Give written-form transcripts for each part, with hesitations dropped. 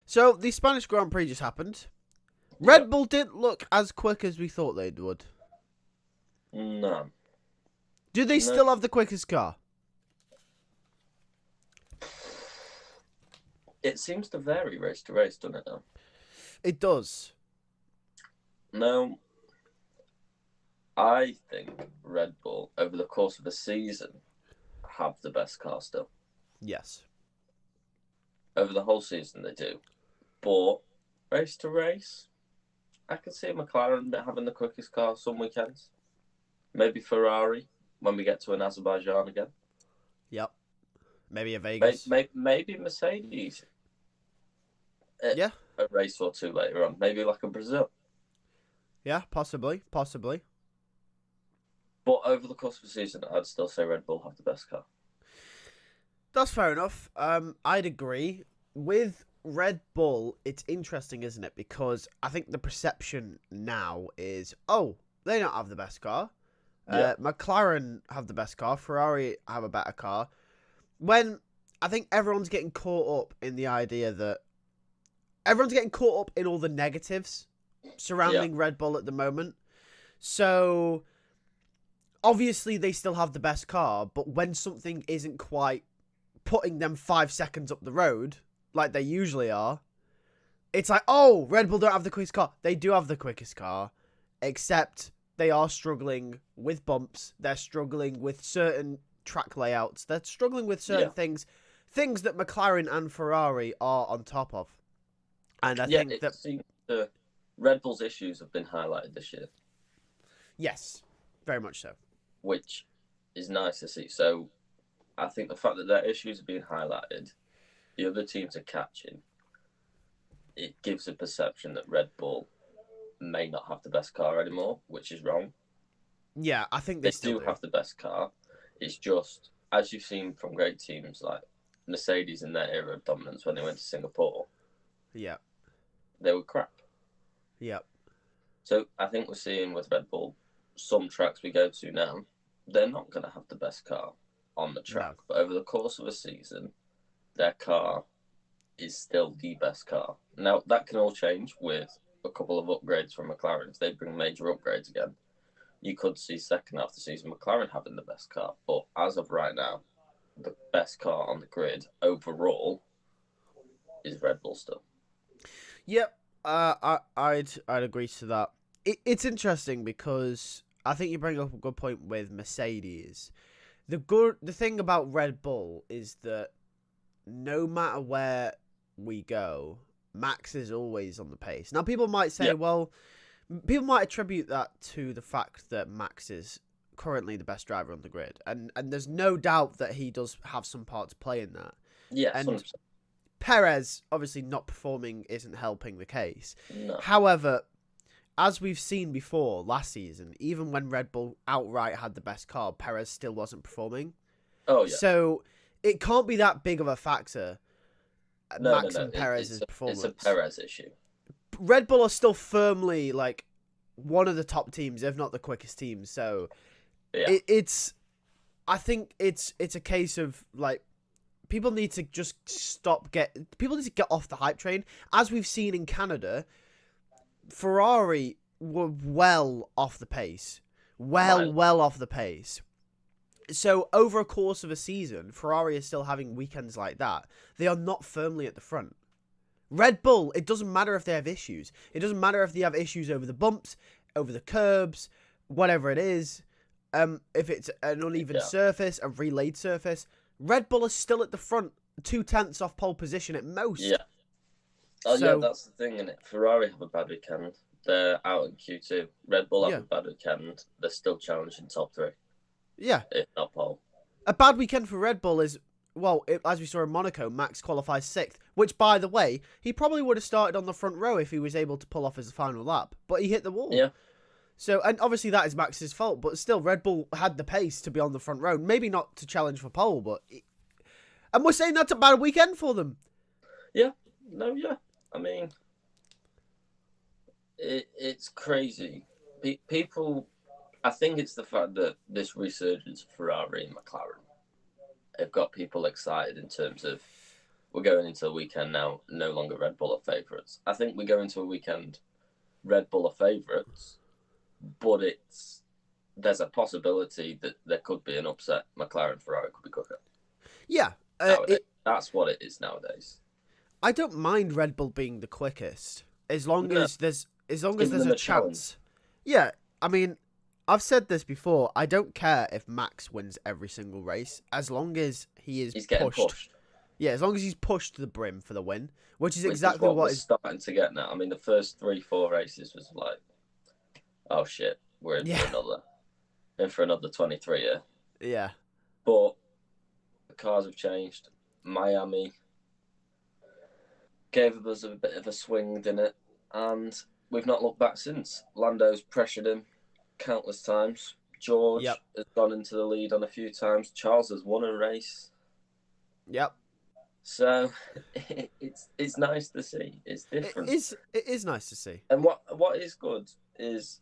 So the Spanish Grand Prix just happened. Yep. Red Bull didn't look as quick as we thought they would. No. Do they No. still have the quickest car? It seems to vary race to race, doesn't it? Now? It does. No. I think Red Bull, over the course of a season, have the best car still. Yes. Over the whole season, they do. But race to race, I can see McLaren having the quickest car some weekends. Maybe Ferrari when we get to an Azerbaijan again. Yep. Maybe a Vegas. Maybe Mercedes Yeah. a race or two later on. Maybe like a Brazil. Yeah, possibly. Possibly. But over the course of the season, I'd still say Red Bull have the best car. That's fair enough. I'd agree. With Red Bull, it's interesting, isn't it? Because I think the perception now is, oh, they don't have the best car. Yeah. McLaren have the best car. Ferrari have a better car. When I think everyone's getting caught up in the idea that everyone's getting caught up in all the negatives surrounding Red Bull at the moment. So obviously they still have the best car, but when something isn't quite putting them 5 seconds up the road, like they usually are, it's like, oh, Red Bull don't have the quickest car. They do have the quickest car, except they are struggling with bumps. They're struggling with certain track layouts. They're struggling with certain things that McLaren and Ferrari are on top of. And I think that seems Red Bull's issues have been highlighted this year. Yes, very much so. Which is nice to see. So I think the fact that their issues are being highlighted, the other teams are catching, it gives a perception that Red Bull may not have the best car anymore, which is wrong. Yeah, I think They still do have the best car. It's just, as you've seen from great teams like Mercedes in their era of dominance when they went to Singapore, yeah, they were crap. yeah. So I think we're seeing with Red Bull, some tracks we go to now, they're not going to have the best car on the track. No. But over the course of a season, their car is still the best car. Now, that can all change with a couple of upgrades from McLaren. If they bring major upgrades again, you could see second half of the season McLaren having the best car. But as of right now, the best car on the grid overall is Red Bull still. Yep. I'd agree to that. It's interesting because I think you bring up a good point with Mercedes. The thing about Red Bull is that no matter where we go, Max is always on the pace. Now, people might say, well, people might attribute that to the fact that Max is currently the best driver on the grid. And there's no doubt that he does have some part to play in that. Yeah, and 100%. Perez, obviously not performing isn't helping the case. No. However, as we've seen before last season, even when Red Bull outright had the best car, Perez still wasn't performing. Oh, yeah. So it can't be that big of a factor, Max and Perez's performance. It's a Perez issue. Red Bull are still firmly like one of the top teams, if not the quickest team. So I think it's a case of like people need to just people need to get off the hype train. As we've seen in Canada, Ferrari were well off the pace. Well off the pace. So over a course of a season, Ferrari is still having weekends like that. They are not firmly at the front. Red Bull, it doesn't matter if they have issues. It doesn't matter if they have issues over the bumps, over the curbs, whatever it is. If it's an uneven surface, a relayed surface, Red Bull is still at the front, 2/10 off pole position at most. Yeah. Oh, yeah, that's the thing, isn't it? Ferrari have a bad weekend. They're out in Q2. Red Bull have a bad weekend. They're still challenging top 3. Yeah. If not pole. A bad weekend for Red Bull is, well, as we saw in Monaco, Max qualifies 6th, which, by the way, he probably would have started on the front row if he was able to pull off his final lap, but he hit the wall. Yeah. So, and obviously that is Max's fault, but still, Red Bull had the pace to be on the front row. Maybe not to challenge for pole, but... And we're saying that's a bad weekend for them. Yeah. No, yeah. I mean, it's crazy. People... I think it's the fact that this resurgence of Ferrari and McLaren have got people excited in terms of we're going into a weekend now, no longer Red Bull are favourites. I think we go into a weekend, Red Bull are favourites, but there's a possibility that there could be an upset. McLaren, Ferrari could be quicker. Yeah. That's what it is nowadays. I don't mind Red Bull being the quickest as long as there's a chance. Yeah, I mean, I've said this before. I don't care if Max wins every single race as long as he's getting pushed. Yeah, as long as he's pushed to the brim for the win, which is exactly what we're starting to get now. I mean, the first 3-4 races was like, oh shit, we're in for another 23 here. Yeah. But the cars have changed. Miami gave us a bit of a swing, didn't it? And we've not looked back since. Lando's pressured him countless times. George has gone into the lead on a few times. Charles has won a race. Yep. So it's nice to see. It's different. It is nice to see. And what is good is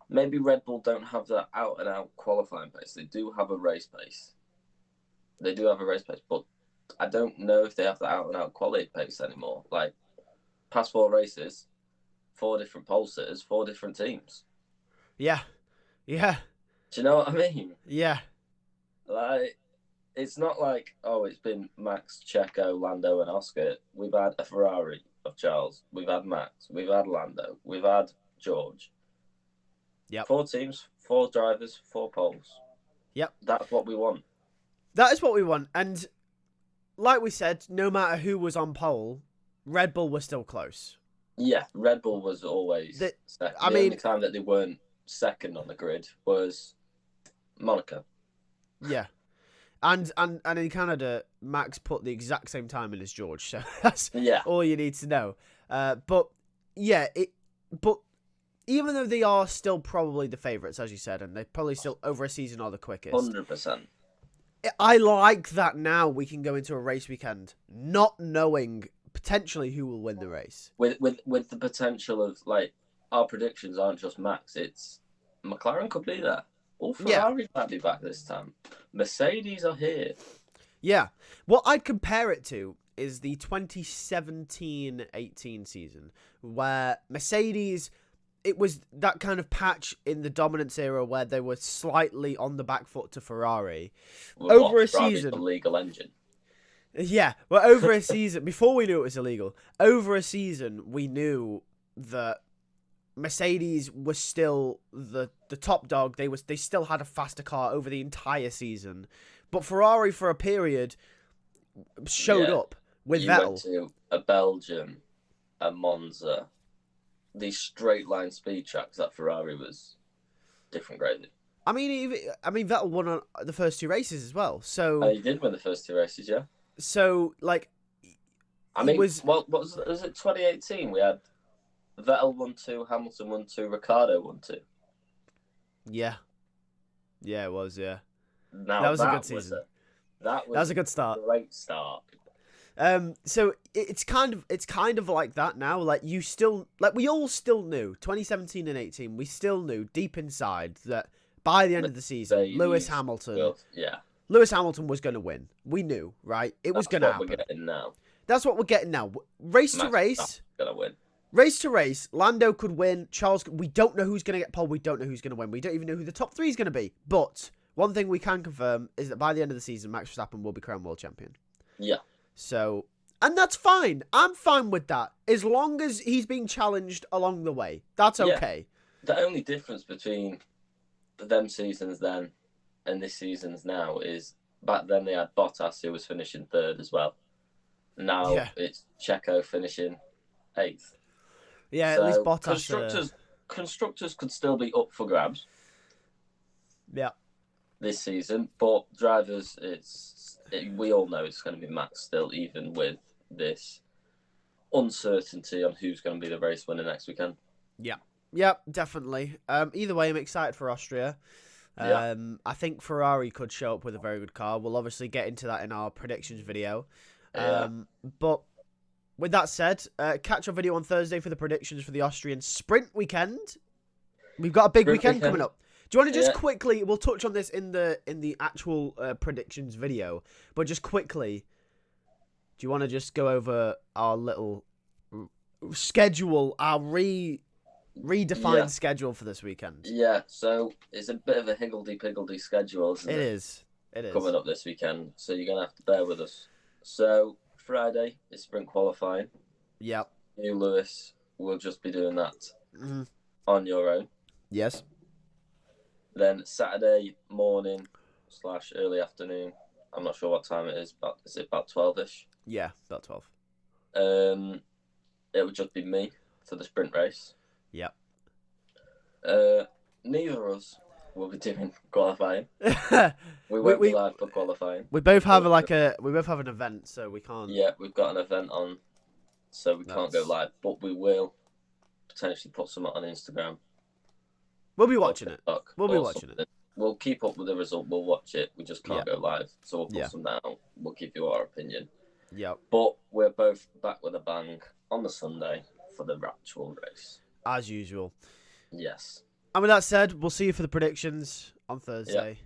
maybe Red Bull don't have that out and out qualifying pace. They do have a race pace. But I don't know if they have the out and out quality pace anymore. Like past 4 races, 4 different pole sitters, 4 different teams. Yeah. Yeah. Do you know what I mean? Yeah. Like, it's not like, oh, it's been Max, Checo, Lando, and Oscar. We've had a Ferrari of Charles. We've had Max. We've had Lando. We've had George. Yep. 4 teams, 4 drivers, 4 poles. Yep. That's what we want. That is what we want. And like we said, no matter who was on pole, Red Bull was still close. Yeah, Red Bull was always second. The only time that they weren't second on the grid was Monaco. Yeah. And in Canada, Max put the exact same time in as George, so that's all you need to know. But even though they are still probably the favourites, as you said, and they probably still over a season are the quickest. 100%. I like that now we can go into a race weekend not knowing potentially who will win the race. With the potential of, like, our predictions aren't just Max, it's McLaren could be there. All Ferrari might be back this time. Mercedes are here. Yeah. What I'd compare it to is the 2017-18 season, where Mercedes, it was that kind of patch in the dominance era where they were slightly on the back foot to Ferrari. Over a season. Illegal engine. Yeah. Well, over a season, before we knew it was illegal, over a season, we knew that Mercedes was still the top dog. They still had a faster car over the entire season, but Ferrari for a period showed up with Vettel. Went to a Belgium, a Monza, these straight line speed tracks that Ferrari was different graded. I mean, Vettel won on the first 2 races as well. So he did win the first 2 races, yeah. So like, was it 2018? We had Vettel won 2, Hamilton won 2, Ricciardo won 2. Yeah, it was. Yeah, now, that was a good season. That was a good start. Great start. So it's kind of like that now. Like we all still knew 2017 and 18. We still knew deep inside that by the end of the season, Lewis Hamilton was going to win. We knew, right? It was going to happen. That's what we're getting now. That's what we're getting now. Race to race. Gonna win. Race to race, Lando could win. Charles, we don't know who's going to get pole. We don't know who's going to win. We don't even know who the top 3 is going to be. But one thing we can confirm is that by the end of the season, Max Verstappen will be crowned world champion. Yeah. So, and that's fine. I'm fine with that. As long as he's being challenged along the way. That's okay. Yeah. The only difference between them seasons then and this season's now is back then they had Bottas who was finishing 3rd as well. Now it's Checo finishing 8th. Yeah, so at least Bottas. Constructors could still be up for grabs. Yeah. This season, but drivers, we all know it's going to be Max still, even with this uncertainty on who's going to be the race winner next weekend. Yeah, definitely. Either way, I'm excited for Austria. I think Ferrari could show up with a very good car. We'll obviously get into that in our predictions video. But with that said, catch our video on Thursday for the predictions for the Austrian sprint weekend. We've got a big weekend coming up. Do you want to just quickly, we'll touch on this in the actual predictions video, but just quickly, Do you want to just go over our little schedule, our redefined schedule for this weekend? Yeah, so it's a bit of a higgledy-piggledy schedule, isn't it? It is. Coming up this weekend, so you're going to have to bear with us. So, Friday is sprint qualifying. Yep. You, Lewis, will just be doing that on your own. Yes. Then Saturday morning / early afternoon, I'm not sure what time it is, but is it about 12ish? Yeah, about 12. It would just be me for the sprint race. Yep. Neither of us will be doing qualifying. We won't be live for qualifying. We both have we both have an event, so we can't. Yeah, we've got an event on, so we can't go live, but we will potentially put something on Instagram. We'll be watching it. We'll be watching it. We'll keep up with the result. We'll watch it. We just can't go live, so we'll put some down. We'll give you our opinion. Yep. But we're both back with a bang on the Sunday for the actual race. As usual. Yes. And with that said, we'll see you for the predictions on Thursday.